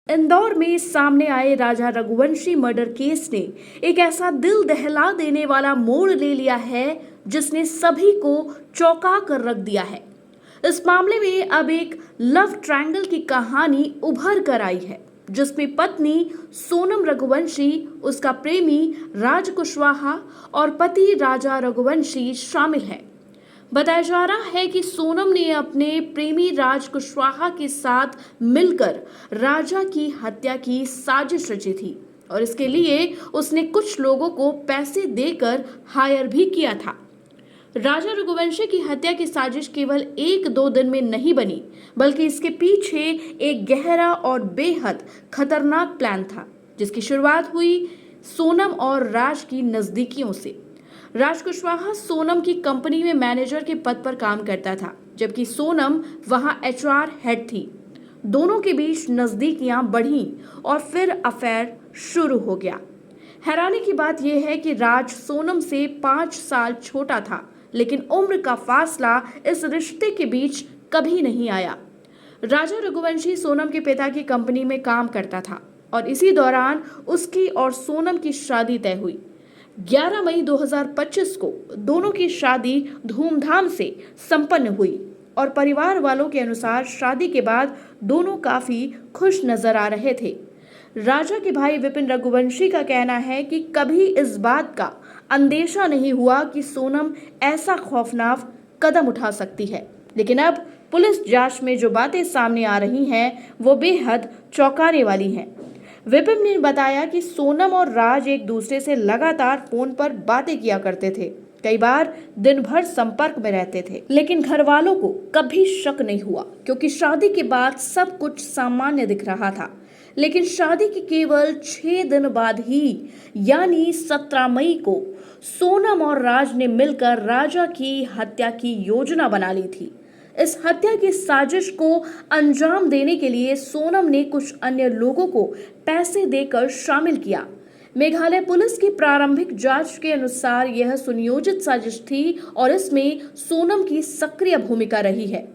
इंदौर में सामने आए राजा रघुवंशी मर्डर केस ने एक ऐसा दिल दहला देने वाला मोड़ ले लिया है जिसने सभी को चौंका कर रख दिया है। इस मामले में अब एक लव ट्रायंगल की कहानी उभर कर आई है जिसमें पत्नी सोनम रघुवंशी, उसका प्रेमी राज कुशवाहा और पति राजा रघुवंशी शामिल हैं। बताया जा रहा है कि सोनम ने अपने प्रेमी राज कुशवाहा के साथ मिलकर राजा की हत्या की साजिश रची थी और इसके लिए उसने कुछ लोगों को पैसे देकर हायर भी किया था। राजा रघुवंशी की हत्या की साजिश केवल एक दो दिन में नहीं बनी, बल्कि इसके पीछे एक गहरा और बेहद खतरनाक प्लान था जिसकी शुरुआत हुई सोनम और राज की नजदीकियों से। राज कुशवाहा सोनम की कंपनी में मैनेजर के पद पर काम करता था, जबकि सोनम वहां एचआर हेड थी। दोनों के बीच नजदीकियां बढ़ी और फिर अफेयर शुरू हो गया। हैरानी की बात यह है कि राज सोनम से 5 साल छोटा था, लेकिन उम्र का फासला इस रिश्ते के बीच कभी नहीं आया। राजा रघुवंशी सोनम के पिता की कंपनी में काम करता था और इसी दौरान उसकी और सोनम की शादी तय हुई। 11 मई 2025 को दोनों की शादी धूमधाम से संपन्न हुई और परिवार वालों के अनुसार शादी के बाद दोनों काफी खुश नजर आ रहे थे। राजा के भाई विपिन रघुवंशी का कहना है कि कभी इस बात का अंदेशा नहीं हुआ कि सोनम ऐसा खौफनाक कदम उठा सकती है, लेकिन अब पुलिस जांच में जो बातें सामने आ रही हैं वो बेहद चौंकाने वाली हैं। विपिन ने बताया कि सोनम और राज एक दूसरे से लगातार फोन पर बातें किया करते थे, कई बार दिन भर संपर्क में रहते थे, लेकिन घर वालों को कभी शक नहीं हुआ क्योंकि शादी के बाद सब कुछ सामान्य दिख रहा था। लेकिन शादी के केवल 6 दिन बाद ही यानी 17 मई को सोनम और राज ने मिलकर राजा की हत्या की योजना बना ली थी। इस हत्या की साजिश को अंजाम देने के लिए सोनम ने कुछ अन्य लोगों को पैसे देकर शामिल किया। मेघालय पुलिस की प्रारंभिक जांच के अनुसार यह सुनियोजित साजिश थी और इसमें सोनम की सक्रिय भूमिका रही है।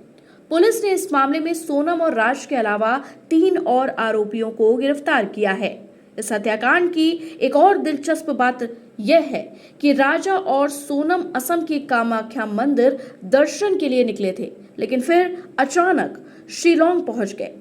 पुलिस ने इस मामले में सोनम और राज के अलावा 3 और आरोपियों को गिरफ्तार किया है। इस हत्याकांड की एक और दिलचस्प बात यह है कि राजा और सोनम असम के कामाख्या मंदिर दर्शन के लिए निकले थे, लेकिन फिर अचानक शिलोंग पहुंच गए।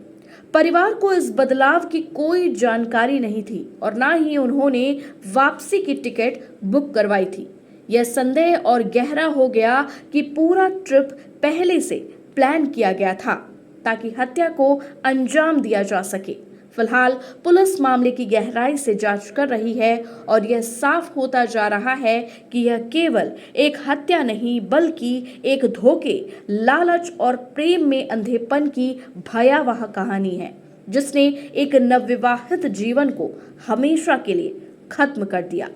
परिवार को इस बदलाव की कोई जानकारी नहीं थी और ना ही उन्होंने वापसी की टिकट बुक करवाई थी। यह संदेह और गहरा हो गया कि पूरा ट्रिप पहले से प्लान किया गया था ताकि हत्या को अंजाम दिया जा सके। फिलहाल पुलिस मामले की गहराई से जांच कर रही है और यह साफ होता जा रहा है कि यह केवल एक हत्या नहीं बल्कि एक धोखे, लालच और प्रेम में अंधेपन की भयावह कहानी है जिसने एक नवविवाहित जीवन को हमेशा के लिए खत्म कर दिया।